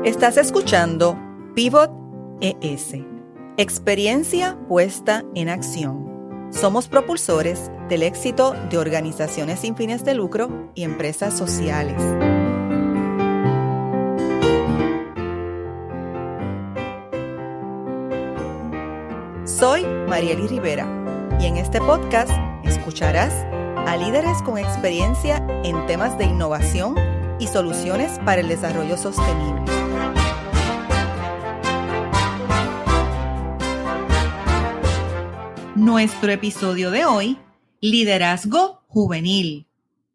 Estás escuchando Pivot ES, experiencia puesta en acción. Somos propulsores del éxito de organizaciones sin fines de lucro y empresas sociales. Soy Marieli Rivera y en este podcast escucharás a líderes con experiencia en temas de innovación y soluciones para el desarrollo sostenible. Nuestro episodio de hoy, Liderazgo Juvenil.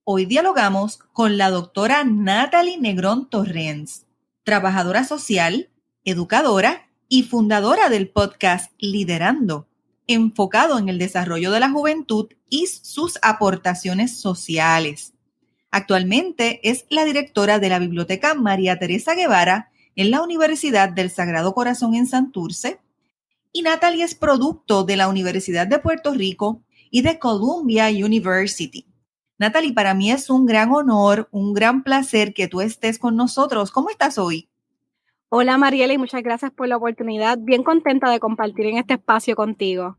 Hoy dialogamos con la doctora Natalie Negrón Torrens, trabajadora social, educadora y fundadora del podcast Liderando, enfocado en el desarrollo de la juventud y sus aportaciones sociales. Actualmente es la directora de la Biblioteca María Teresa Guevara en la Universidad del Sagrado Corazón en Santurce, y Natalie es producto de la Universidad de Puerto Rico y de Columbia University. Natalie, para mí es un gran honor, un gran placer que tú estés con nosotros. ¿Cómo estás hoy? Hola Mariela, muchas gracias por la oportunidad. Bien contenta de compartir en este espacio contigo.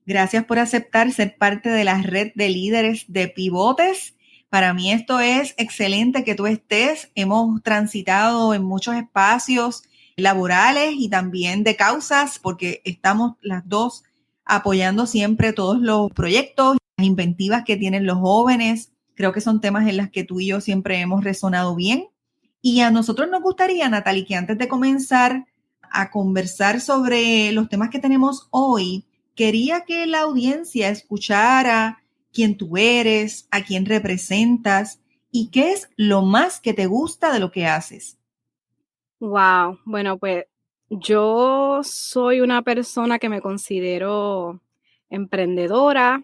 Gracias por aceptar ser parte de la red de líderes de pivotes. Para mí esto es excelente que tú estés. Hemos transitado en muchos espacios laborales y también de causas, porque estamos las dos apoyando siempre todos los proyectos, las inventivas que tienen los jóvenes. Creo que son temas en los que tú y yo siempre hemos resonado bien. Y a nosotros nos gustaría, Natalie, que antes de comenzar a conversar sobre los temas que tenemos hoy, quería que la audiencia escuchara quién tú eres, a quién representas y qué es lo más que te gusta de lo que haces. Wow, bueno, pues yo soy una persona que me considero emprendedora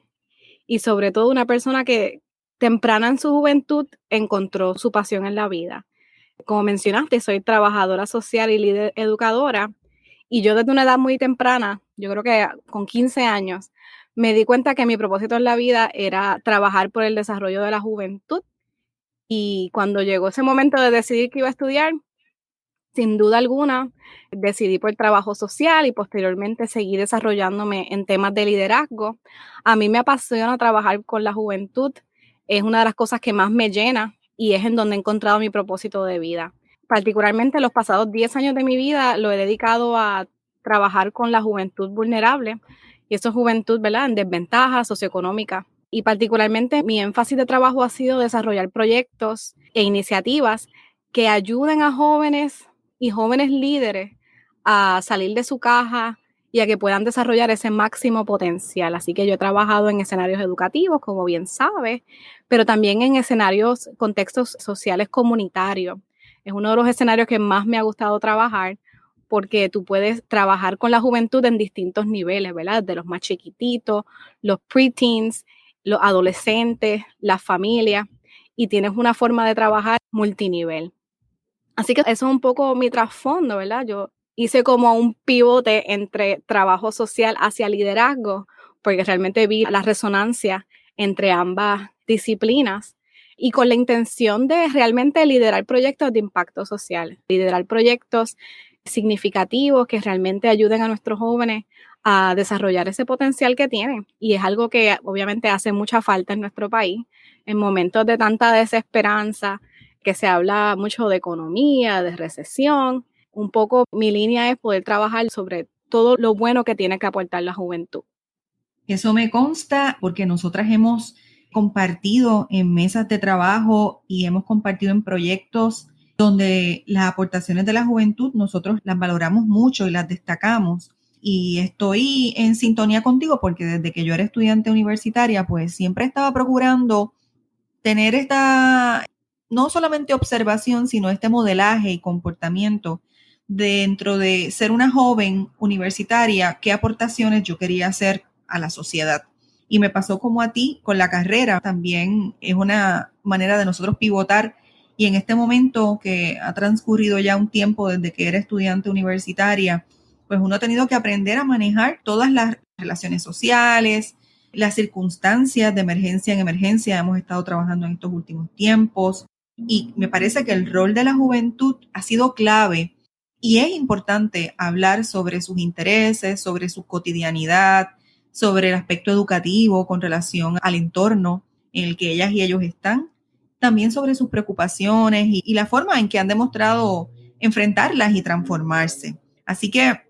y sobre todo una persona que temprana en su juventud encontró su pasión en la vida. Como mencionaste, soy trabajadora social y líder educadora y yo desde una edad muy temprana, yo creo que con 15 años, me di cuenta que mi propósito en la vida era trabajar por el desarrollo de la juventud y cuando llegó ese momento de decidir que iba a estudiar, sin duda alguna, decidí por trabajo social y posteriormente seguí desarrollándome en temas de liderazgo. A mí me apasiona trabajar con la juventud, es una de las cosas que más me llena y es en donde he encontrado mi propósito de vida. Particularmente los pasados 10 años de mi vida lo he dedicado a trabajar con la juventud vulnerable y eso es juventud, ¿verdad?, en desventaja socioeconómica. Y particularmente mi énfasis de trabajo ha sido desarrollar proyectos e iniciativas que ayuden a jóvenes y jóvenes líderes a salir de su caja y a que puedan desarrollar ese máximo potencial. Así que yo he trabajado en escenarios educativos, como bien sabes, pero también en escenarios, contextos sociales comunitarios. Es uno de los escenarios que más me ha gustado trabajar porque tú puedes trabajar con la juventud en distintos niveles, ¿verdad? De los más chiquititos, los preteens, los adolescentes, las familias, y tienes una forma de trabajar multinivel. Así que eso es un poco mi trasfondo, ¿verdad? Yo hice como un pivote entre trabajo social hacia liderazgo, porque realmente vi la resonancia entre ambas disciplinas y con la intención de realmente liderar proyectos de impacto social, liderar proyectos significativos que realmente ayuden a nuestros jóvenes a desarrollar ese potencial que tienen. Y es algo que obviamente hace mucha falta en nuestro país, en momentos de tanta desesperanza, que se habla mucho de economía, de recesión. Un poco mi línea es poder trabajar sobre todo lo bueno que tiene que aportar la juventud. Eso me consta porque nosotras hemos compartido en mesas de trabajo y hemos compartido en proyectos donde las aportaciones de la juventud nosotros las valoramos mucho y las destacamos. Y estoy en sintonía contigo porque desde que yo era estudiante universitaria, pues siempre estaba procurando tener esta, no solamente observación, sino este modelaje y comportamiento dentro de ser una joven universitaria, qué aportaciones yo quería hacer a la sociedad. Y me pasó como a ti con la carrera, también es una manera de nosotros pivotar. Y en este momento que ha transcurrido ya un tiempo desde que era estudiante universitaria, pues uno ha tenido que aprender a manejar todas las relaciones sociales, las circunstancias de emergencia en emergencia. Hemos estado trabajando en estos últimos tiempos, y me parece que el rol de la juventud ha sido clave y es importante hablar sobre sus intereses, sobre su cotidianidad, sobre el aspecto educativo con relación al entorno en el que ellas y ellos están, también sobre sus preocupaciones y la forma en que han demostrado enfrentarlas y transformarse. Así que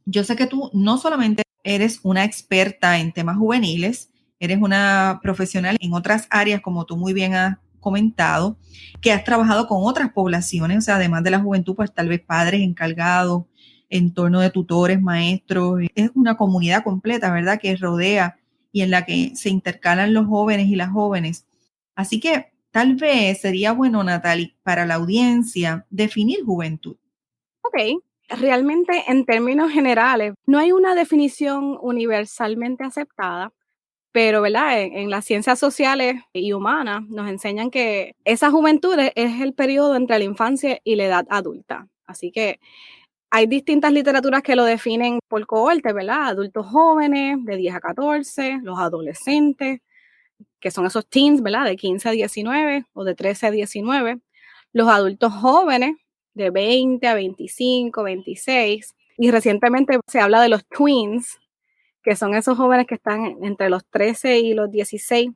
yo sé que tú no solamente eres una experta en temas juveniles, eres una profesional en otras áreas, como tú muy bien has comentado, que has trabajado con otras poblaciones, o sea, además de la juventud, pues tal vez padres encargados, entorno de tutores, maestros, es una comunidad completa, ¿verdad?, que rodea y en la que se intercalan los jóvenes y las jóvenes. Así que tal vez sería bueno, Natalie, para la audiencia, definir juventud. Ok, realmente en términos generales, no hay una definición universalmente aceptada, pero ¿verdad? En las ciencias sociales y humanas nos enseñan que esa juventud es el periodo entre la infancia y la edad adulta. Así que hay distintas literaturas que lo definen por cohorte, ¿verdad? Adultos jóvenes de 10 a 14, los adolescentes, que son esos teens, ¿verdad? De 15 a 19 o de 13 a 19, los adultos jóvenes de 20 a 25, 26, y recientemente se habla de los tweens, que son esos jóvenes que están entre los 13 y los 16.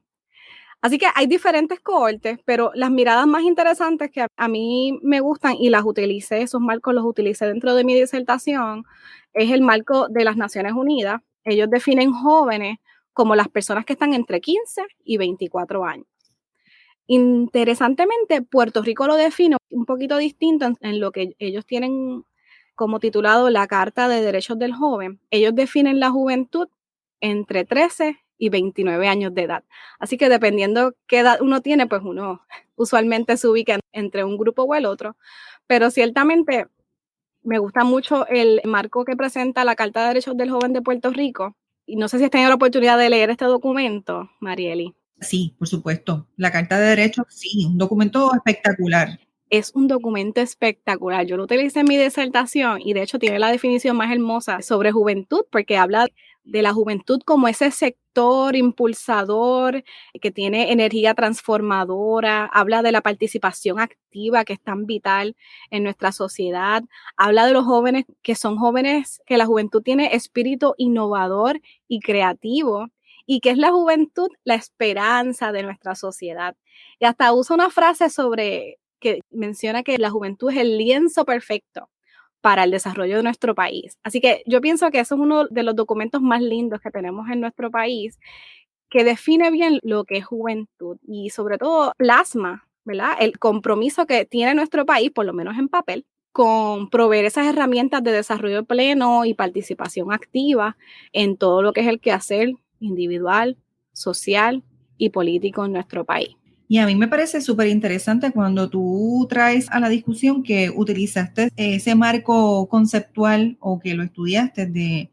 Así que hay diferentes cohortes, pero las miradas más interesantes que a mí me gustan y las utilicé, esos marcos los utilicé dentro de mi disertación, es el marco de las Naciones Unidas. Ellos definen jóvenes como las personas que están entre 15 y 24 años. Interesantemente, Puerto Rico lo define un poquito distinto en lo que ellos tienen como titulado la Carta de Derechos del Joven. Ellos definen la juventud entre 13 y 29 años de edad. Así que dependiendo qué edad uno tiene, pues uno usualmente se ubica entre un grupo o el otro. Pero ciertamente me gusta mucho el marco que presenta la Carta de Derechos del Joven de Puerto Rico. Y no sé si has tenido la oportunidad de leer este documento, Marieli. Sí, por supuesto. La Carta de Derechos, sí, un documento espectacular. Es un documento espectacular. Yo lo utilicé en mi disertación y de hecho tiene la definición más hermosa sobre juventud porque habla de la juventud como ese sector impulsador que tiene energía transformadora, habla de la participación activa que es tan vital en nuestra sociedad, habla de los jóvenes que son jóvenes, que la juventud tiene espíritu innovador y creativo y que es la juventud la esperanza de nuestra sociedad. Y hasta usa una frase sobre que menciona que la juventud es el lienzo perfecto para el desarrollo de nuestro país. Así que yo pienso que eso es uno de los documentos más lindos que tenemos en nuestro país, que define bien lo que es juventud y sobre todo plasma, ¿verdad? El compromiso que tiene nuestro país, por lo menos en papel, con proveer esas herramientas de desarrollo pleno y participación activa en todo lo que es el quehacer individual, social y político en nuestro país. Y a mí me parece súper interesante cuando tú traes a la discusión que utilizaste ese marco conceptual o que lo estudiaste de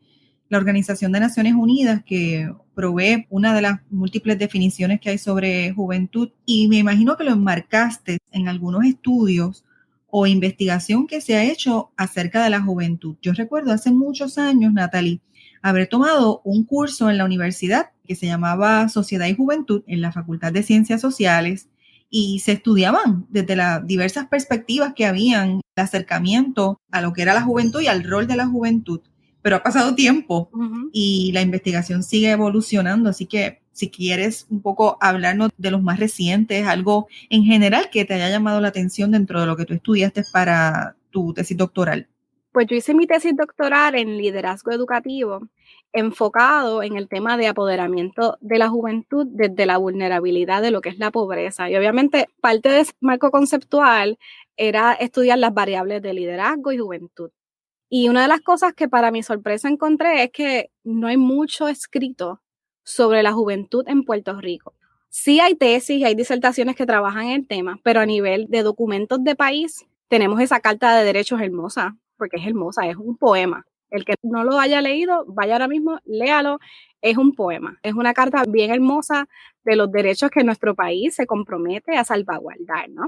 la Organización de Naciones Unidas, que provee una de las múltiples definiciones que hay sobre juventud. Y me imagino que lo enmarcaste en algunos estudios o investigación que se ha hecho acerca de la juventud. Yo recuerdo hace muchos años, Natalie, haber tomado un curso en la universidad que se llamaba Sociedad y Juventud en la Facultad de Ciencias Sociales y se estudiaban desde las diversas perspectivas que habían, el acercamiento a lo que era la juventud y al rol de la juventud. Pero ha pasado tiempo y la investigación sigue evolucionando, así que si quieres un poco hablarnos de los más recientes, algo en general que te haya llamado la atención dentro de lo que tú estudiaste para tu tesis doctoral. Pues yo hice mi tesis doctoral en liderazgo educativo, enfocado en el tema de apoderamiento de la juventud desde la vulnerabilidad de lo que es la pobreza. Y obviamente parte de ese marco conceptual era estudiar las variables de liderazgo y juventud. Y una de las cosas que para mi sorpresa encontré es que no hay mucho escrito sobre la juventud en Puerto Rico. Sí hay tesis y hay disertaciones que trabajan el tema, pero a nivel de documentos de país tenemos esa Carta de Derechos hermosa, porque es hermosa, es un poema. El que no lo haya leído, vaya ahora mismo, léalo, es un poema. Es una carta bien hermosa de los derechos que nuestro país se compromete a salvaguardar, ¿no?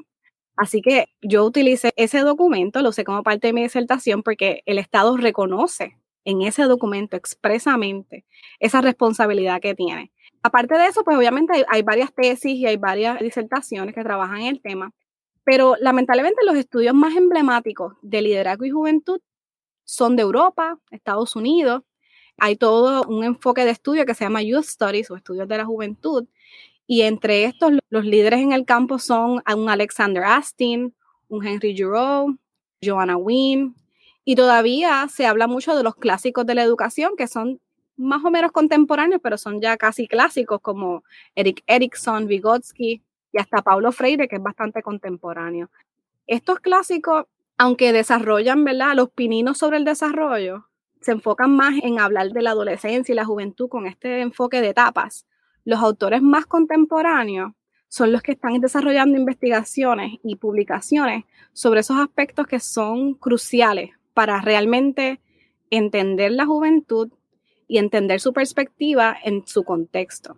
Así que yo utilicé ese documento, lo usé como parte de mi disertación porque el Estado reconoce en ese documento expresamente esa responsabilidad que tiene. Aparte de eso, pues obviamente hay varias tesis y hay varias disertaciones que trabajan en el tema, Pero lamentablemente los estudios más emblemáticos de liderazgo y juventud son de Europa, Estados Unidos. Hay todo un enfoque de estudio que se llama Youth Studies o estudios de la juventud. Y entre estos, los líderes en el campo son un Alexander Astin, un Henry Giroux, Joanna Wynne. Y todavía se habla mucho de los clásicos de la educación, que son más o menos contemporáneos, pero son ya casi clásicos, como Erik Erikson, Vygotsky y hasta Paulo Freire, que es bastante contemporáneo. Estos clásicos, aunque desarrollan, ¿verdad?, los pininos sobre el desarrollo, se enfocan más en hablar de la adolescencia y la juventud con este enfoque de etapas. Los autores más contemporáneos son los que están desarrollando investigaciones y publicaciones sobre esos aspectos que son cruciales para realmente entender la juventud y entender su perspectiva en su contexto.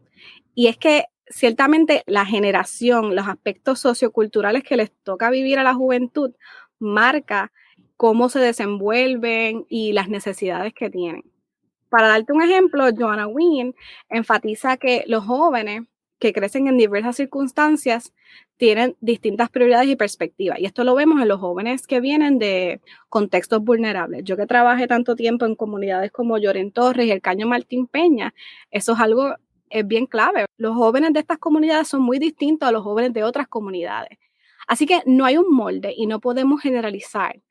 Y es que ciertamente la generación, los aspectos socioculturales que les toca vivir a la juventud, marca cómo se desenvuelven y las necesidades que tienen. Para darte un ejemplo, Joanna Wynne enfatiza que los jóvenes que crecen en diversas circunstancias tienen distintas prioridades y perspectivas. Y esto lo vemos en los jóvenes que vienen de contextos vulnerables. Yo que trabajé tanto tiempo en comunidades como Lloren Torres y el Caño Martín Peña, eso es algo es bien clave. Los jóvenes de estas comunidades son muy distintos a los jóvenes de otras comunidades. Así que no hay un molde y no podemos generalizar.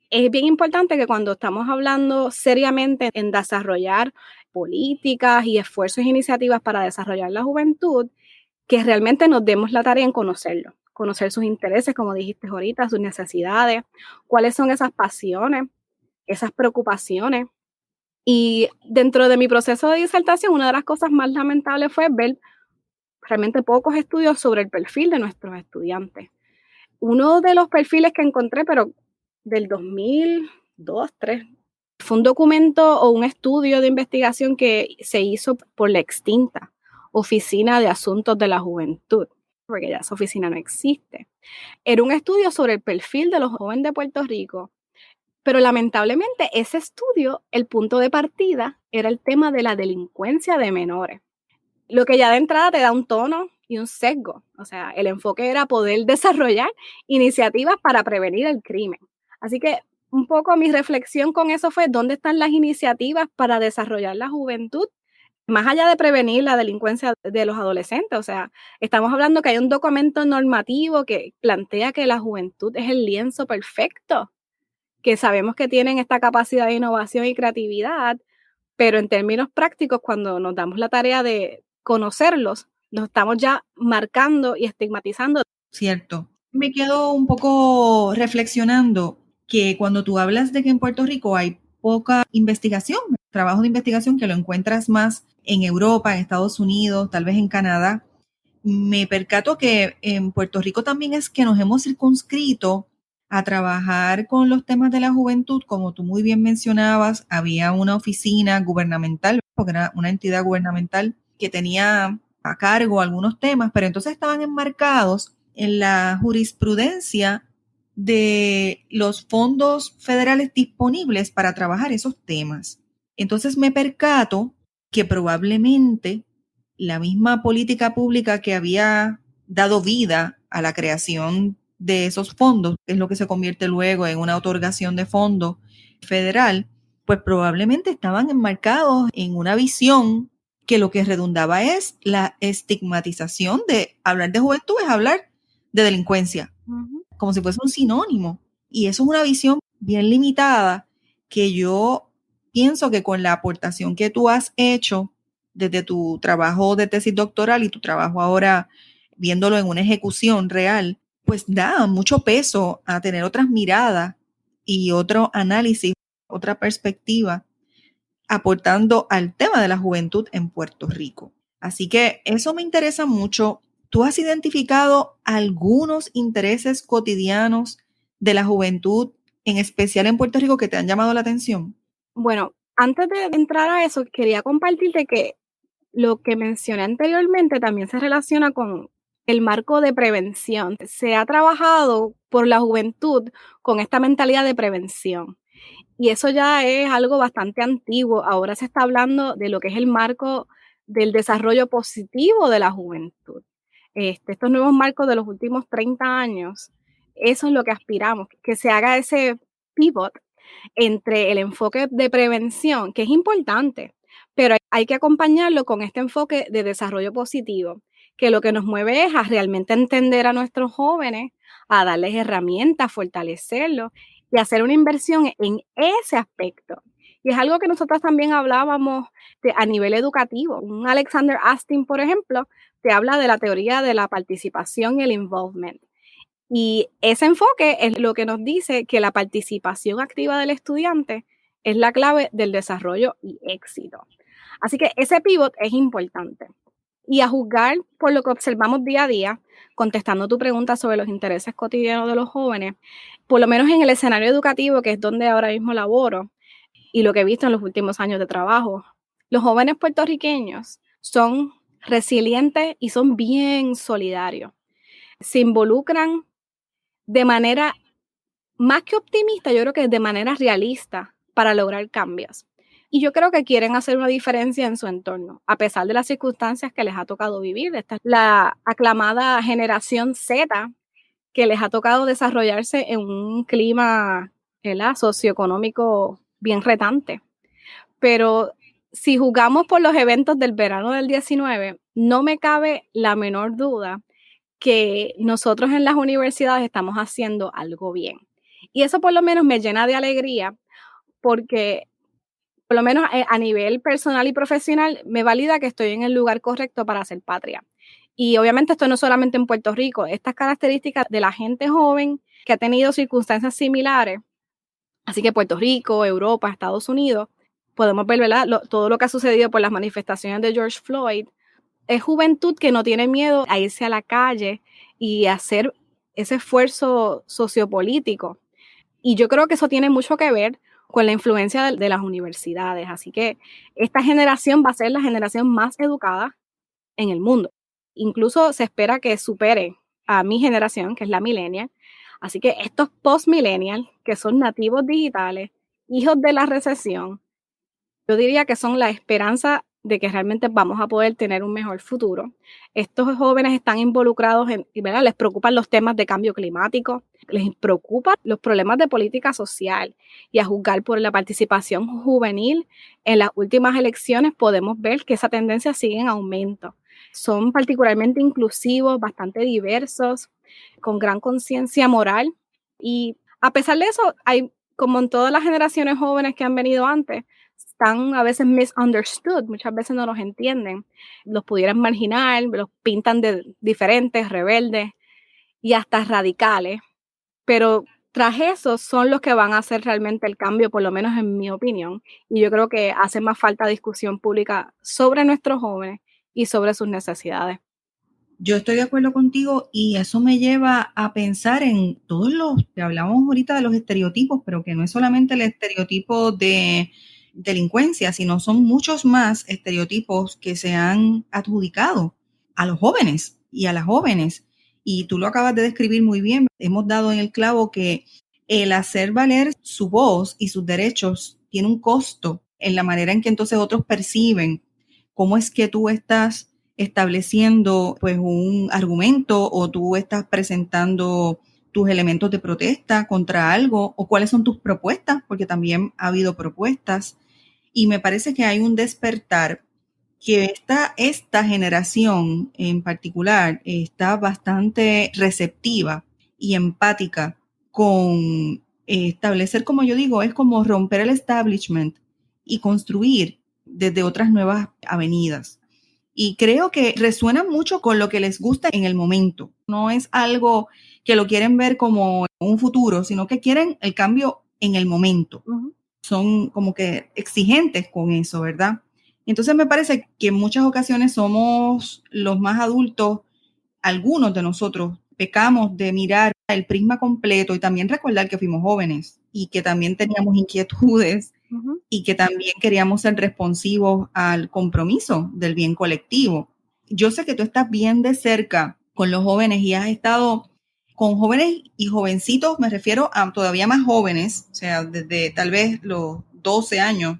Es bien importante que cuando estamos hablando seriamente en desarrollar políticas y esfuerzos e iniciativas para desarrollar la juventud, que realmente nos demos la tarea en conocerlo, conocer sus intereses, como dijiste ahorita, sus necesidades, cuáles son esas pasiones, esas preocupaciones. Y dentro de mi proceso de disertación, una de las cosas más lamentables fue ver realmente pocos estudios sobre el perfil de nuestros estudiantes. Uno de los perfiles que encontré, pero del 2002, 2003, fue un documento o un estudio de investigación que se hizo por la extinta Oficina de Asuntos de la Juventud, porque ya esa oficina no existe. Era un estudio sobre el perfil de los jóvenes de Puerto Rico, pero lamentablemente ese estudio, el punto de partida era el tema de la delincuencia de menores. Lo que ya de entrada te da un tono y un sesgo. O sea, el enfoque era poder desarrollar iniciativas para prevenir el crimen. Así que un poco mi reflexión con eso fue, ¿dónde están las iniciativas para desarrollar la juventud? Más allá de prevenir la delincuencia de los adolescentes. O sea, estamos hablando que hay un documento normativo que plantea que la juventud es el lienzo perfecto, que sabemos que tienen esta capacidad de innovación y creatividad, pero en términos prácticos, cuando nos damos la tarea de conocerlos, nos estamos ya marcando y estigmatizando. Cierto. Me quedo un poco reflexionando que cuando tú hablas de que en Puerto Rico hay poca investigación, trabajo de investigación que lo encuentras más en Europa, en Estados Unidos, tal vez en Canadá, me percato que en Puerto Rico también es que nos hemos circunscrito a trabajar con los temas de la juventud. Como tú muy bien mencionabas, había una oficina gubernamental, porque era una entidad gubernamental que tenía a cargo algunos temas, pero entonces estaban enmarcados en la jurisprudencia de los fondos federales disponibles para trabajar esos temas. Entonces me percato que probablemente la misma política pública que había dado vida a la creación de esos fondos, que es lo que se convierte luego en una otorgación de fondo federal, pues probablemente estaban enmarcados en una visión que lo que redundaba es la estigmatización de hablar de juventud es hablar de delincuencia, como si fuese un sinónimo. Y eso es una visión bien limitada que yo pienso que con la aportación que tú has hecho desde tu trabajo de tesis doctoral y tu trabajo ahora viéndolo en una ejecución real, pues da mucho peso a tener otras miradas y otro análisis, otra perspectiva, aportando al tema de la juventud en Puerto Rico. Así que eso me interesa mucho. ¿Tú has identificado algunos intereses cotidianos de la juventud, en especial en Puerto Rico, que te han llamado la atención? Bueno, antes de entrar a eso, quería compartirte que lo que mencioné anteriormente también se relaciona con el marco de prevención. Se ha trabajado por la juventud con esta mentalidad de prevención. Y eso ya es algo bastante antiguo. Ahora se está hablando de lo que es el marco del desarrollo positivo de la juventud. Estos nuevos marcos de los últimos 30 años eso es lo que aspiramos, que se haga ese pivot entre el enfoque de prevención, que es importante, pero hay que acompañarlo con este enfoque de desarrollo positivo, que lo que nos mueve es a realmente entender a nuestros jóvenes, a darles herramientas, fortalecerlos y hacer una inversión en ese aspecto. Y es algo que nosotros también hablábamos a nivel educativo. Un Alexander Astin, por ejemplo, te habla de la teoría de la participación y el involvement. Y ese enfoque es lo que nos dice que la participación activa del estudiante es la clave del desarrollo y éxito. Así que ese pivot es importante. Y a juzgar por lo que observamos día a día, contestando tu pregunta sobre los intereses cotidianos de los jóvenes, por lo menos en el escenario educativo, que es donde ahora mismo laboro, y lo que he visto en los últimos años de trabajo, los jóvenes puertorriqueños son resilientes y son bien solidarios. Se involucran de manera más que optimista, yo creo que de manera realista para lograr cambios. Y yo creo que quieren hacer una diferencia en su entorno, a pesar de las circunstancias que les ha tocado vivir. Esta es la aclamada generación Z, que les ha tocado desarrollarse en un clima, ¿verdad?, socioeconómico bien retante. Pero si jugamos por los eventos del verano del 19, no me cabe la menor duda que nosotros en las universidades estamos haciendo algo bien. Y eso por lo menos me llena de alegría porque por lo menos a nivel personal y profesional me valida que estoy en el lugar correcto para hacer patria. Y obviamente esto no solamente en Puerto Rico, estas características de la gente joven que ha tenido circunstancias similares, así que Puerto Rico, Europa, Estados Unidos, podemos ver, ¿verdad?, todo lo que ha sucedido por las manifestaciones de George Floyd. Es juventud que no tiene miedo a irse a la calle y hacer ese esfuerzo sociopolítico. Y yo creo que eso tiene mucho que ver con la influencia de las universidades. Así que esta generación va a ser la generación más educada en el mundo. Incluso se espera que supere a mi generación, que es la millennial. Así que estos post-millennials, que son nativos digitales, hijos de la recesión, yo diría que son la esperanza de que realmente vamos a poder tener un mejor futuro. Estos jóvenes están involucrados ¿verdad?, les preocupan los temas de cambio climático, les preocupan los problemas de política social, y a juzgar por la participación juvenil en las últimas elecciones podemos ver que esa tendencia sigue en aumento. Son particularmente inclusivos, bastante diversos, con gran conciencia moral, y a pesar de eso, hay, como en todas las generaciones jóvenes que han venido antes, están a veces misunderstood, muchas veces no los entienden, los pudieran marginar, los pintan de diferentes, rebeldes y hasta radicales, pero tras eso son los que van a hacer realmente el cambio, por lo menos en mi opinión, y yo creo que hace más falta discusión pública sobre nuestros jóvenes y sobre sus necesidades. Yo estoy de acuerdo contigo y eso me lleva a pensar en todos los que hablamos ahorita de los estereotipos, pero que no es solamente el estereotipo de delincuencia, sino son muchos más estereotipos que se han adjudicado a los jóvenes y a las jóvenes. Y tú lo acabas de describir muy bien. Hemos dado en el clavo que el hacer valer su voz y sus derechos tiene un costo en la manera en que entonces otros perciben cómo es que tú estás estableciendo pues un argumento o tú estás presentando tus elementos de protesta contra algo o cuáles son tus propuestas, porque también ha habido propuestas y me parece que hay un despertar que esta generación en particular está bastante receptiva y empática con establecer, como yo digo, es como romper el establishment y construir desde otras nuevas avenidas. Y creo que resuena mucho con lo que les gusta en el momento. No es algo que lo quieren ver como un futuro, sino que quieren el cambio en el momento. Uh-huh. Son como que exigentes con eso, ¿verdad? Entonces me parece que en muchas ocasiones somos los más adultos, algunos de nosotros pecamos de mirar el prisma completo y también recordar que fuimos jóvenes y que también teníamos inquietudes. Uh-huh. Y que también queríamos ser responsivos al compromiso del bien colectivo. Yo sé que tú estás bien de cerca con los jóvenes y has estado con jóvenes y jovencitos, me refiero a todavía más jóvenes, o sea, desde tal vez los 12 años,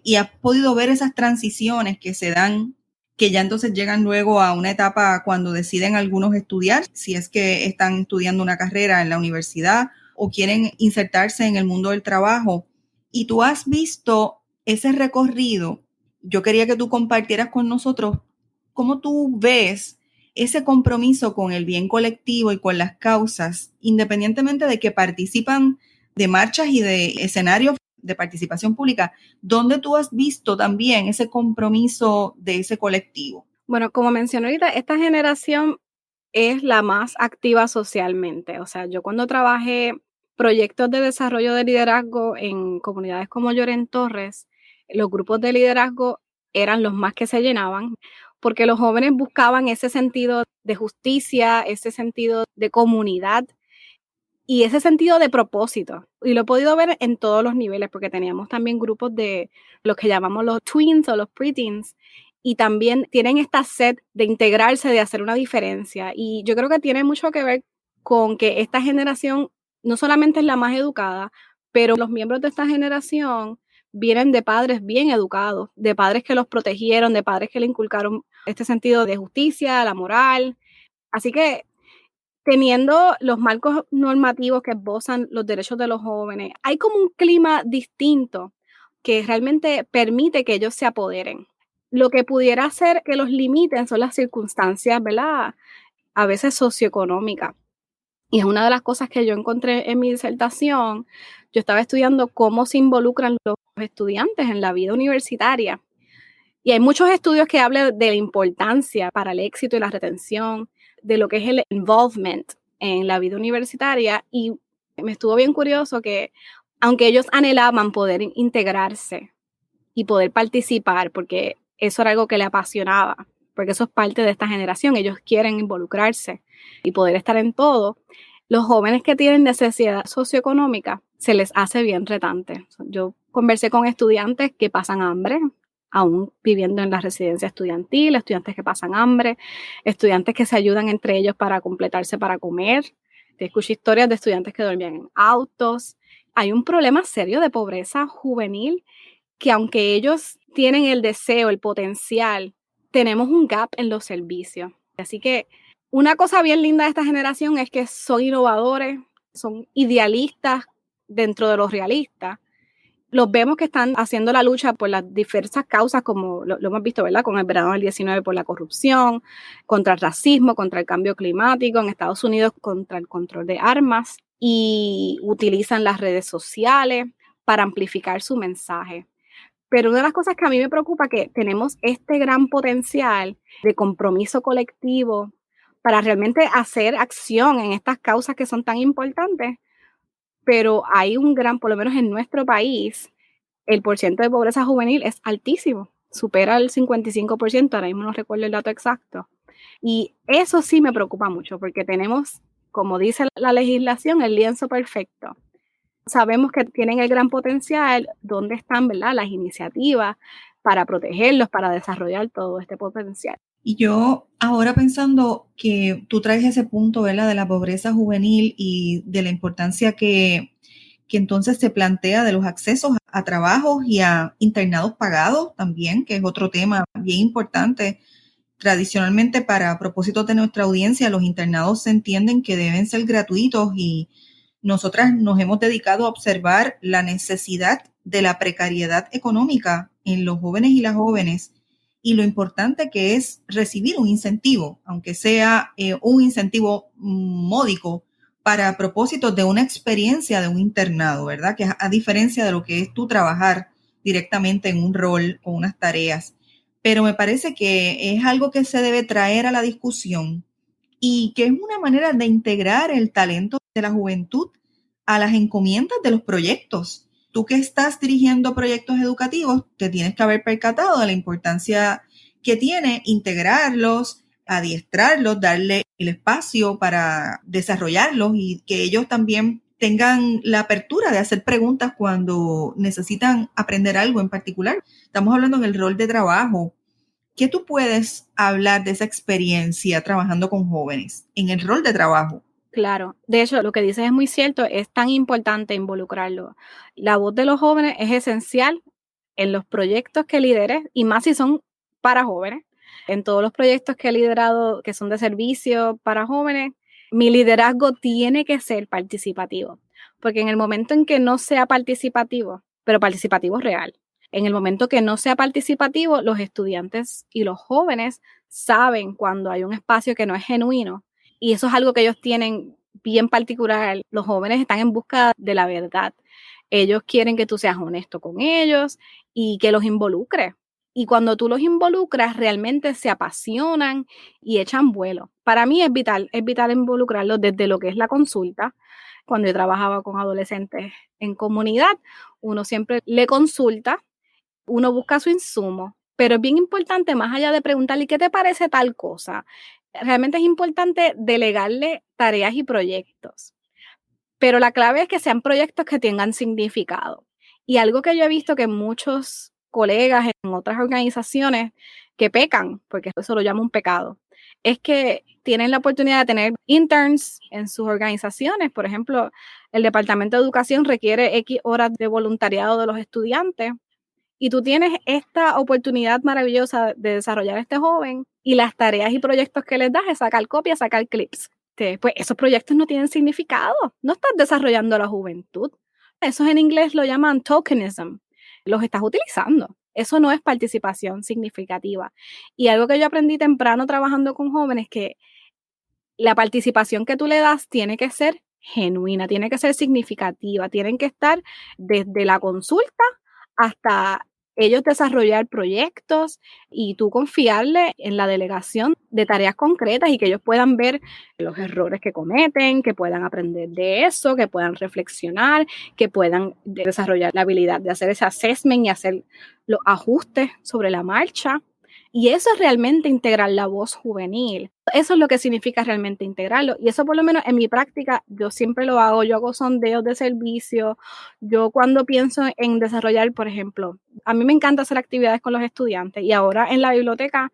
y has podido ver esas transiciones que se dan que ya entonces llegan luego a una etapa cuando deciden algunos estudiar, si es que están estudiando una carrera en la universidad o quieren insertarse en el mundo del trabajo. Y tú has visto ese recorrido. Yo quería que tú compartieras con nosotros cómo tú ves ese compromiso con el bien colectivo y con las causas, independientemente de que participan de marchas y de escenarios de participación pública, ¿dónde tú has visto también ese compromiso de ese colectivo? Bueno, como mencioné ahorita, esta generación es la más activa socialmente. O sea, yo cuando trabajé proyectos de desarrollo de liderazgo en comunidades como Lloren Torres, los grupos de liderazgo eran los más que se llenaban, porque los jóvenes buscaban ese sentido de justicia, ese sentido de comunidad y ese sentido de propósito. Y lo he podido ver en todos los niveles, porque teníamos también grupos de los que llamamos los tweens o los preteens, y también tienen esta sed de integrarse, de hacer una diferencia. Y yo creo que tiene mucho que ver con que esta generación no solamente es la más educada, pero los miembros de esta generación vienen de padres bien educados, de padres que los protegieron, de padres que le inculcaron este sentido de justicia, la moral. Así que teniendo los marcos normativos que esbozan los derechos de los jóvenes, hay como un clima distinto que realmente permite que ellos se apoderen. Lo que pudiera hacer que los limiten son las circunstancias, ¿verdad? A veces socioeconómicas. Y es una de las cosas que yo encontré en mi disertación. Yo estaba estudiando cómo se involucran los estudiantes en la vida universitaria. Y hay muchos estudios que hablan de la importancia para el éxito y la retención, de lo que es el involvement en la vida universitaria. Y me estuvo bien curioso que, aunque ellos anhelaban poder integrarse y poder participar, porque eso era algo que le apasionaba, porque eso es parte de esta generación, ellos quieren involucrarse y poder estar en todo, los jóvenes que tienen necesidad socioeconómica se les hace bien retante. Yo conversé con estudiantes que pasan hambre, aún viviendo en la residencia estudiantil, estudiantes que pasan hambre, estudiantes que se ayudan entre ellos para completarse para comer. Te escucho historias de estudiantes que dormían en autos. Hay un problema serio de pobreza juvenil que, aunque ellos tienen el deseo, el potencial, tenemos un gap en los servicios. Así que una cosa bien linda de esta generación es que son innovadores, son idealistas dentro de los realistas. Los vemos que están haciendo la lucha por las diversas causas, como lo hemos visto, ¿verdad? Con el verano del 19 por la corrupción, contra el racismo, contra el cambio climático, en Estados Unidos contra el control de armas, y utilizan las redes sociales para amplificar su mensaje. Pero una de las cosas que a mí me preocupa es que tenemos este gran potencial de compromiso colectivo para realmente hacer acción en estas causas que son tan importantes, pero hay un gran, por lo menos en nuestro país, el porcentaje de pobreza juvenil es altísimo, supera el 55%, ahora mismo no recuerdo el dato exacto. Y eso sí me preocupa mucho, porque tenemos, como dice la legislación, el lienzo perfecto. Sabemos que tienen el gran potencial. ¿Dónde están, verdad, las iniciativas para protegerlos, para desarrollar todo este potencial? Y yo ahora pensando que tú traes ese punto, ¿verdad?, de la pobreza juvenil y de la importancia que entonces se plantea de los accesos a trabajos y a internados pagados también, que es otro tema bien importante. Tradicionalmente, para propósitos de nuestra audiencia, los internados se entienden que deben ser gratuitos y nosotras nos hemos dedicado a observar la necesidad de la precariedad económica en los jóvenes y las jóvenes y lo importante que es recibir un incentivo, aunque sea un incentivo módico para propósitos de una experiencia de un internado, ¿verdad? Que a diferencia de lo que es tú trabajar directamente en un rol con unas tareas. Pero me parece que es algo que se debe traer a la discusión y que es una manera de integrar el talento de la juventud a las encomiendas de los proyectos. Tú que estás dirigiendo proyectos educativos, te tienes que haber percatado de la importancia que tiene integrarlos, adiestrarlos, darle el espacio para desarrollarlos y que ellos también tengan la apertura de hacer preguntas cuando necesitan aprender algo en particular. Estamos hablando en el rol de trabajo. ¿Qué tú puedes hablar de esa experiencia trabajando con jóvenes en el rol de trabajo? Claro, de hecho, lo que dices es muy cierto, es tan importante involucrarlo. La voz de los jóvenes es esencial en los proyectos que lideres, y más si son para jóvenes, En todos los proyectos que he liderado que son de servicio para jóvenes, mi liderazgo tiene que ser participativo, porque en el momento en que no sea participativo, pero participativo real, en el momento que no sea participativo, los estudiantes y los jóvenes saben cuando hay un espacio que no es genuino, y eso es algo que ellos tienen bien particular. Los jóvenes están en busca de la verdad. Ellos quieren que tú seas honesto con ellos y que los involucres. Y cuando tú los involucras, realmente se apasionan y echan vuelo. Para mí es vital involucrarlos desde lo que es la consulta. Cuando yo trabajaba con adolescentes en comunidad, uno siempre le consulta, uno busca su insumo, pero es bien importante, más allá de preguntarle, ¿qué te parece tal cosa? Realmente es importante delegarle tareas y proyectos. Pero la clave es que sean proyectos que tengan significado. Y algo que yo he visto que muchos colegas en otras organizaciones que pecan, porque eso lo llamo un pecado, es que tienen la oportunidad de tener interns en sus organizaciones. Por ejemplo, el Departamento de Educación requiere X horas de voluntariado de los estudiantes y tú tienes esta oportunidad maravillosa de desarrollar a este joven y las tareas y proyectos que les das es sacar copias, sacar clips. Pues esos proyectos no tienen significado, no estás desarrollando a la juventud. Eso en inglés lo llaman tokenism, los estás utilizando. Eso no es participación significativa. Y algo que yo aprendí temprano trabajando con jóvenes es que la participación que tú le das tiene que ser genuina, tiene que ser significativa, tienen que estar desde la consulta hasta ellos desarrollar proyectos y tú confiarle en la delegación de tareas concretas y que ellos puedan ver los errores que cometen, que puedan aprender de eso, que puedan reflexionar, que puedan desarrollar la habilidad de hacer ese assessment y hacer los ajustes sobre la marcha. Y eso es realmente integrar la voz juvenil. Eso es lo que significa realmente integrarlo. Y eso por lo menos en mi práctica yo siempre lo hago. Yo hago sondeos de servicio. Yo cuando pienso en desarrollar, por ejemplo, a mí me encanta hacer actividades con los estudiantes y ahora en la biblioteca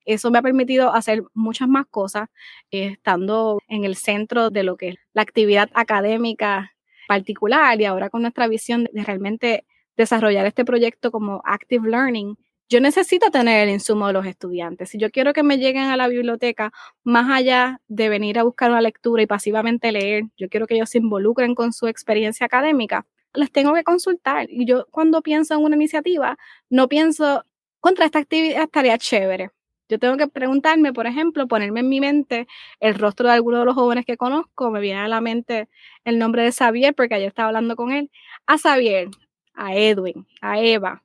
eso me ha permitido hacer muchas más cosas, estando en el centro de lo que es la actividad académica particular y ahora con nuestra visión de realmente desarrollar este proyecto como Active Learning. Yo necesito tener el insumo de los estudiantes. Si yo quiero que me lleguen a la biblioteca, más allá de venir a buscar una lectura y pasivamente leer, yo quiero que ellos se involucren con su experiencia académica, les tengo que consultar. Y yo cuando pienso en una iniciativa, no pienso, contra esta actividad estaría chévere. Yo tengo que preguntarme, por ejemplo, ponerme en mi mente el rostro de alguno de los jóvenes que conozco. Me viene a la mente el nombre de Xavier, porque ayer estaba hablando con él. A Xavier, a Edwin, a Eva.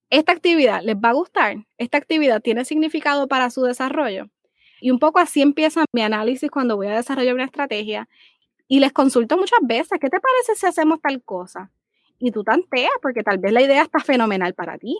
¿Esta actividad les va a gustar? ¿Esta actividad tiene significado para su desarrollo? Y un poco así empieza mi análisis cuando voy a desarrollar una estrategia y les consulto muchas veces, ¿qué te parece si hacemos tal cosa? Y tú tanteas porque tal vez la idea está fenomenal para ti,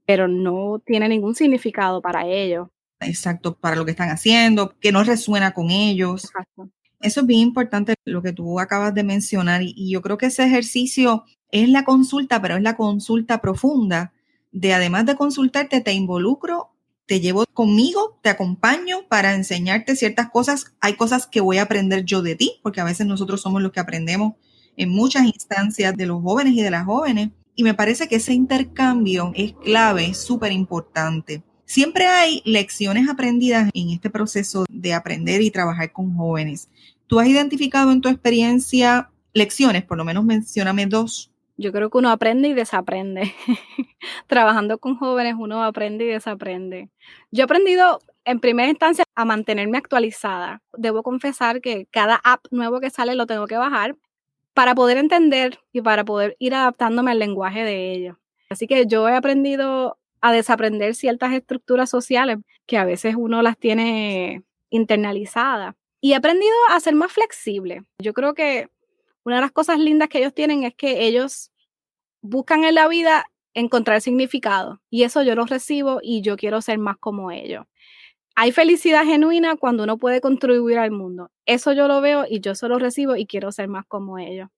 pero no tiene ningún significado para ellos. Exacto, para lo que están haciendo, que no resuena con ellos. Exacto. Eso es bien importante lo que tú acabas de mencionar y yo creo que ese ejercicio es la consulta, pero es la consulta profunda de además de consultarte, te involucro, te llevo conmigo, te acompaño para enseñarte ciertas cosas. Hay cosas que voy a aprender yo de ti, porque a veces nosotros somos los que aprendemos en muchas instancias de los jóvenes y de las jóvenes. Y me parece que ese intercambio es clave, es súper importante. Siempre hay lecciones aprendidas en este proceso de aprender y trabajar con jóvenes. ¿Tú has identificado en tu experiencia lecciones? Por lo menos mencióname 2. Yo creo que uno aprende y desaprende. Trabajando con jóvenes uno aprende y desaprende. Yo he aprendido en primera instancia a mantenerme actualizada. Debo confesar que cada app nuevo que sale lo tengo que bajar para poder entender y para poder ir adaptándome al lenguaje de ellos. Así que yo he aprendido a desaprender ciertas estructuras sociales que a veces uno las tiene internalizadas. Y he aprendido a ser más flexible. Yo creo que una de las cosas lindas que ellos tienen es que ellos buscan en la vida encontrar significado. Y eso yo lo recibo y yo quiero ser más como ellos. Hay felicidad genuina cuando uno puede contribuir al mundo. Eso yo lo veo y yo solo recibo y quiero ser más como ellos.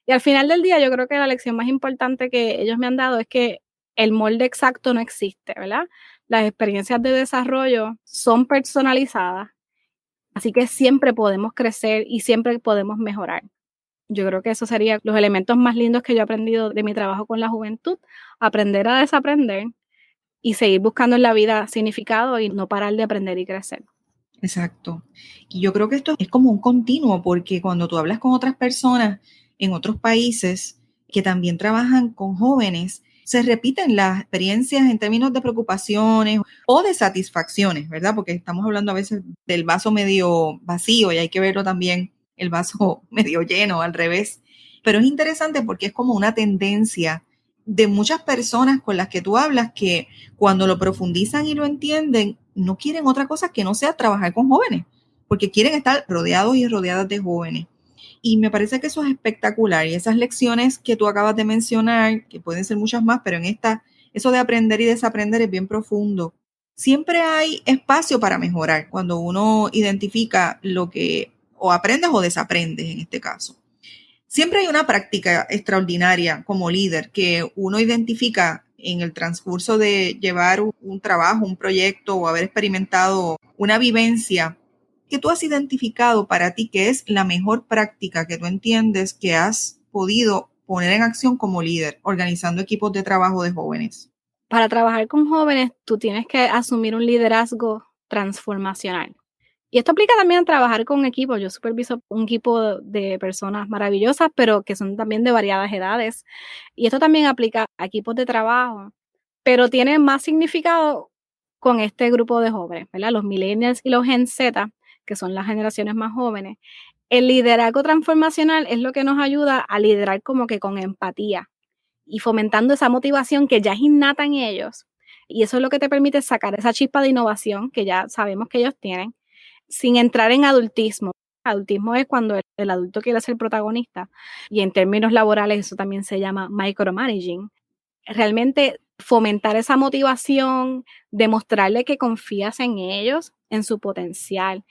Y al final del día yo creo que la lección más importante que ellos me han dado es que el molde exacto no existe, ¿verdad? Las experiencias de desarrollo son personalizadas, así que siempre podemos crecer y siempre podemos mejorar. Yo creo que esos serían los elementos más lindos que yo he aprendido de mi trabajo con la juventud, aprender a desaprender, y seguir buscando en la vida significado y no parar de aprender y crecer. Exacto. Y yo creo que esto es como un continuo, porque cuando tú hablas con otras personas en otros países que también trabajan con jóvenes, se repiten las experiencias en términos de preocupaciones o de satisfacciones, ¿verdad? Porque estamos hablando a veces del vaso medio vacío y hay que verlo también el vaso medio lleno, al revés. Pero es interesante porque es como una tendencia de muchas personas con las que tú hablas que cuando lo profundizan y lo entienden, no quieren otra cosa que no sea trabajar con jóvenes, porque quieren estar rodeados y rodeadas de jóvenes. Y me parece que eso es espectacular. Y esas lecciones que tú acabas de mencionar, que pueden ser muchas más, pero en esta, eso de aprender y desaprender es bien profundo. Siempre hay espacio para mejorar cuando uno identifica lo que o aprendes o desaprendes en este caso. Siempre hay una práctica extraordinaria como líder que uno identifica en el transcurso de llevar un trabajo, un proyecto o haber experimentado una vivencia que tú has identificado para ti que es la mejor práctica que tú entiendes que has podido poner en acción como líder, organizando equipos de trabajo de jóvenes. Para trabajar con jóvenes, tú tienes que asumir un liderazgo transformacional. Y esto aplica también a trabajar con equipos. Yo superviso un equipo de personas maravillosas, pero que son también de variadas edades. Y esto también aplica a equipos de trabajo, pero tiene más significado con este grupo de jóvenes, ¿verdad? Los millennials y los Gen Z, que son las generaciones más jóvenes. El liderazgo transformacional es lo que nos ayuda a liderar como que con empatía y fomentando esa motivación que ya es innata en ellos. Y eso es lo que te permite sacar esa chispa de innovación que ya sabemos que ellos tienen, sin entrar en adultismo. Adultismo es cuando el adulto quiere ser protagonista y en términos laborales eso también se llama micromanaging. Realmente fomentar esa motivación, demostrarle que confías en ellos, en su potencial.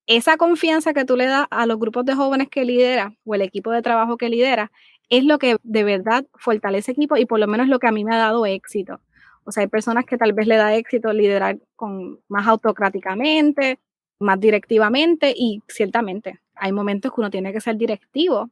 Esa confianza que tú le das a los grupos de jóvenes que lidera o el equipo de trabajo que lidera es lo que de verdad fortalece equipo y por lo menos lo que a mí me ha dado éxito. O sea, hay personas que tal vez le da éxito liderar con más autocráticamente, más directivamente y ciertamente hay momentos que uno tiene que ser directivo,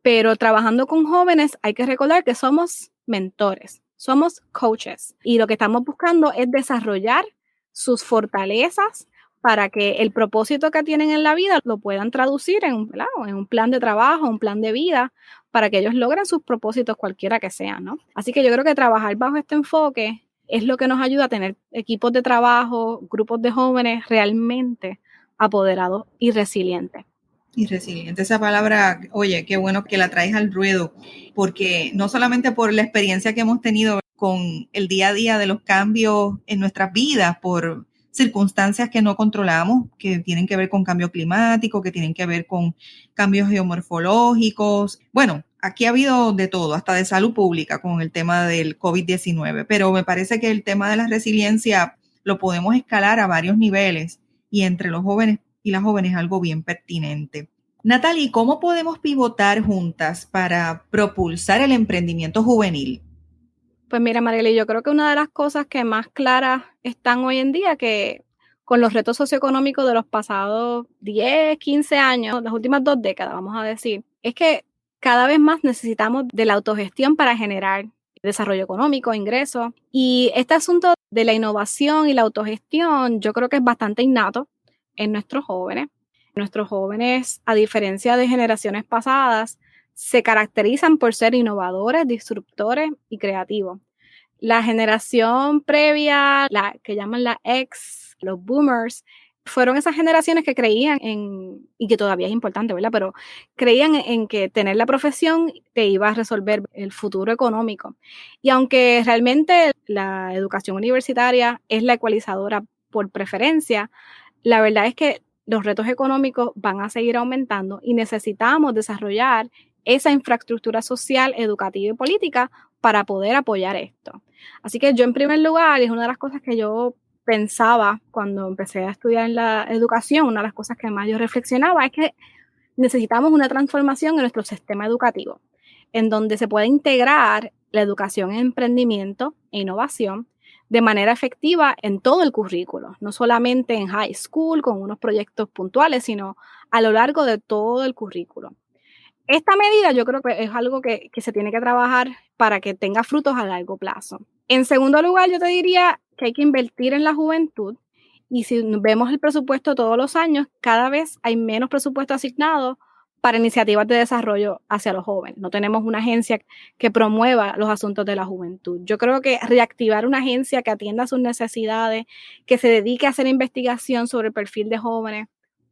pero trabajando con jóvenes hay que recordar que somos mentores, somos coaches y lo que estamos buscando es desarrollar sus fortalezas para que el propósito que tienen en la vida lo puedan traducir en un plan de trabajo, un plan de vida, para que ellos logren sus propósitos cualquiera que sean, ¿no? Así que yo creo que trabajar bajo este enfoque es lo que nos ayuda a tener equipos de trabajo, grupos de jóvenes realmente apoderados y resilientes. Y resiliente, esa palabra, oye, qué bueno que la traes al ruedo, porque no solamente por la experiencia que hemos tenido con el día a día de los cambios en nuestras vidas, por circunstancias que no controlamos, que tienen que ver con cambio climático, que tienen que ver con cambios geomorfológicos. Bueno, aquí ha habido de todo, hasta de salud pública con el tema del COVID-19, pero me parece que el tema de la resiliencia lo podemos escalar a varios niveles y entre los jóvenes y las jóvenes algo bien pertinente. Natalie, ¿cómo podemos pivotar juntas para propulsar el emprendimiento juvenil? Pues mira, Mariela, yo creo que una de las cosas que más claras están hoy en día, que con los retos socioeconómicos de los pasados 10, 15 años, las últimas 2 décadas, vamos a decir, es que cada vez más necesitamos de la autogestión para generar desarrollo económico, ingresos. Y este asunto de la innovación y la autogestión, yo creo que es bastante innato en nuestros jóvenes. Nuestros jóvenes, a diferencia de generaciones pasadas, se caracterizan por ser innovadores, disruptores y creativos. La generación previa, la que llaman la X, los boomers, fueron esas generaciones que creían en, y que todavía es importante, ¿verdad? Pero creían en que tener la profesión te iba a resolver el futuro económico. Y aunque realmente la educación universitaria es la ecualizadora por preferencia, la verdad es que los retos económicos van a seguir aumentando y necesitamos desarrollar esa infraestructura social, educativa y política para poder apoyar esto. Así que yo en primer lugar, es una de las cosas que yo pensaba cuando empecé a estudiar en la educación, una de las cosas que más yo reflexionaba es que necesitamos una transformación en nuestro sistema educativo, en donde se pueda integrar la educación en emprendimiento e innovación de manera efectiva en todo el currículo, no solamente en high school con unos proyectos puntuales, sino a lo largo de todo el currículo. Esta medida yo creo que es algo que se tiene que trabajar para que tenga frutos a largo plazo. En segundo lugar, yo te diría que hay que invertir en la juventud. Y si vemos el presupuesto todos los años, cada vez hay menos presupuesto asignado para iniciativas de desarrollo hacia los jóvenes. No tenemos una agencia que promueva los asuntos de la juventud. Yo creo que reactivar una agencia que atienda sus necesidades, que se dedique a hacer investigación sobre el perfil de jóvenes,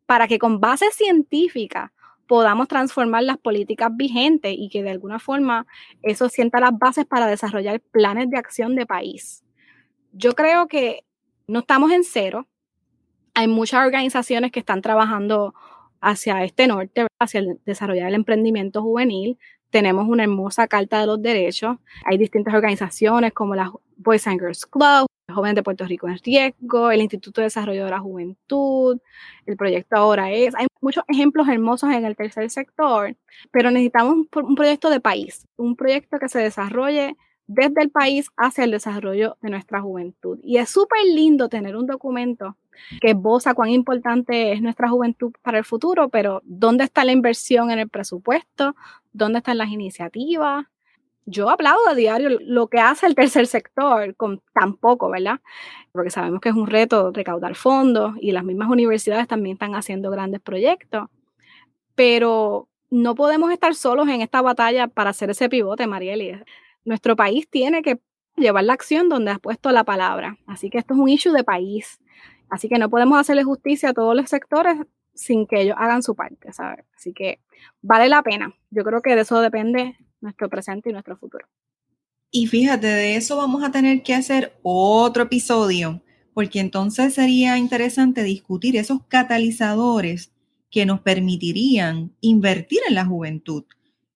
para que con base científica podamos transformar las políticas vigentes y que de alguna forma eso sienta las bases para desarrollar planes de acción de país. Yo creo que no estamos en cero. Hay muchas organizaciones que están trabajando hacia este norte, hacia el desarrollar el emprendimiento juvenil. Tenemos una hermosa Carta de los Derechos. Hay distintas organizaciones como la Boys and Girls Club, Jóvenes de Puerto Rico en Riesgo, el Instituto de Desarrollo de la Juventud, el proyecto Ahora Es. Hay muchos ejemplos hermosos en el tercer sector, pero necesitamos un proyecto de país, un proyecto que se desarrolle desde el país hacia el desarrollo de nuestra juventud. Y es súper lindo tener un documento que esboza cuán importante es nuestra juventud para el futuro, pero ¿dónde está la inversión en el presupuesto? ¿Dónde están las iniciativas? Yo aplaudo a diario lo que hace el tercer sector con tan poco, ¿verdad? Porque sabemos que es un reto recaudar fondos y las mismas universidades también están haciendo grandes proyectos, pero no podemos estar solos en esta batalla para hacer ese pivote, Marieli. Nuestro país tiene que llevar la acción donde has puesto la palabra. Así que esto es un issue de país. Así que no podemos hacerle justicia a todos los sectores sin que ellos hagan su parte, ¿sabes? Así que vale la pena. Yo creo que de eso depende nuestro presente y nuestro futuro. Y fíjate, de eso vamos a tener que hacer otro episodio, porque entonces sería interesante discutir esos catalizadores que nos permitirían invertir en la juventud,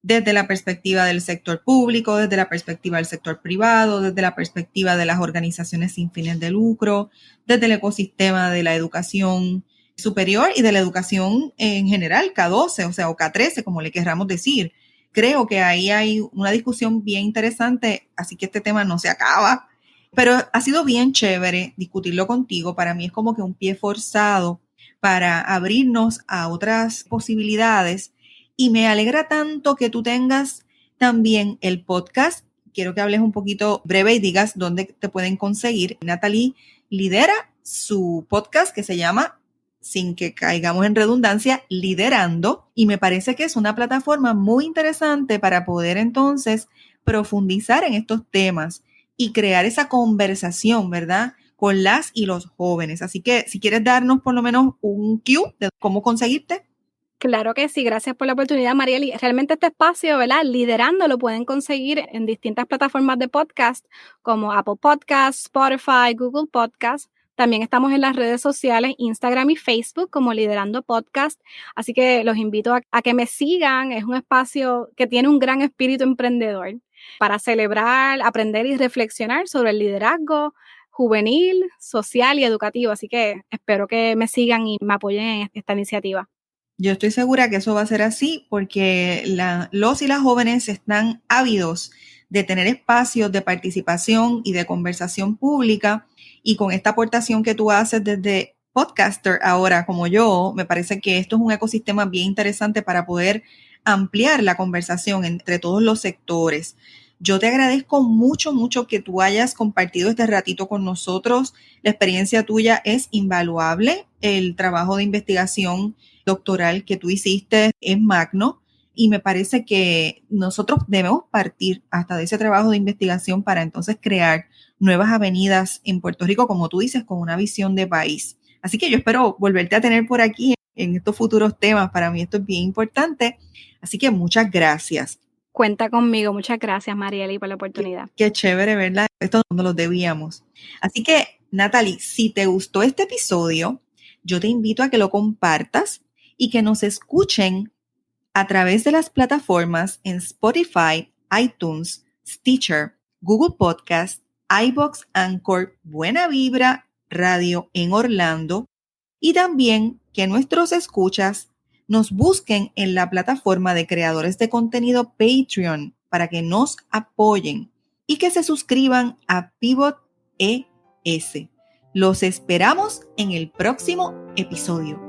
desde la perspectiva del sector público, desde la perspectiva del sector privado, desde la perspectiva de las organizaciones sin fines de lucro, desde el ecosistema de la educación superior y de la educación en general, K12, o sea, o K13, como le querramos decir. Creo que ahí hay una discusión bien interesante, así que este tema no se acaba, pero ha sido bien chévere discutirlo contigo. Para mí es como que un pie forzado para abrirnos a otras posibilidades y me alegra tanto que tú tengas también el podcast. Quiero que hables un poquito breve y digas dónde te pueden conseguir. Natalie lidera su podcast que se llama, sin que caigamos en redundancia, Liderando, y me parece que es una plataforma muy interesante para poder entonces profundizar en estos temas y crear esa conversación, ¿verdad?, con las y los jóvenes. Así que si quieres darnos por lo menos un cue de cómo conseguirte. Claro que sí, gracias por la oportunidad, Marieli. Realmente este espacio, ¿verdad? Liderando lo pueden conseguir en distintas plataformas de podcast como Apple Podcasts, Spotify, Google Podcasts. También estamos en las redes sociales, Instagram y Facebook como Liderando Podcast. Así que los invito a que me sigan. Es un espacio que tiene un gran espíritu emprendedor para celebrar, aprender y reflexionar sobre el liderazgo juvenil, social y educativo. Así que espero que me sigan y me apoyen en esta iniciativa. Yo estoy segura que eso va a ser así porque los y las jóvenes están ávidos de tener espacios de participación y de conversación pública, y con esta aportación que tú haces desde podcaster ahora como yo, me parece que esto es un ecosistema bien interesante para poder ampliar la conversación entre todos los sectores. Yo te agradezco mucho, mucho que tú hayas compartido este ratito con nosotros. La experiencia tuya es invaluable. El trabajo de investigación doctoral que tú hiciste es magno y me parece que nosotros debemos partir hasta de ese trabajo de investigación para entonces crear nuevas avenidas en Puerto Rico, como tú dices, con una visión de país. Así que yo espero volverte a tener por aquí en estos futuros temas. Para mí esto es bien importante. Así que muchas gracias. Cuenta conmigo. Muchas gracias, Marieli, por la oportunidad. Qué chévere, ¿verdad? Esto no lo debíamos. Así que, Natalie, si te gustó este episodio, yo te invito a que lo compartas y que nos escuchen a través de las plataformas en Spotify, iTunes, Stitcher, Google Podcast, iVoox, Anchor, Buena Vibra, Radio en Orlando, y también que nuestros escuchas nos busquen en la plataforma de creadores de contenido Patreon para que nos apoyen y que se suscriban a Pivot ES. Los esperamos en el próximo episodio.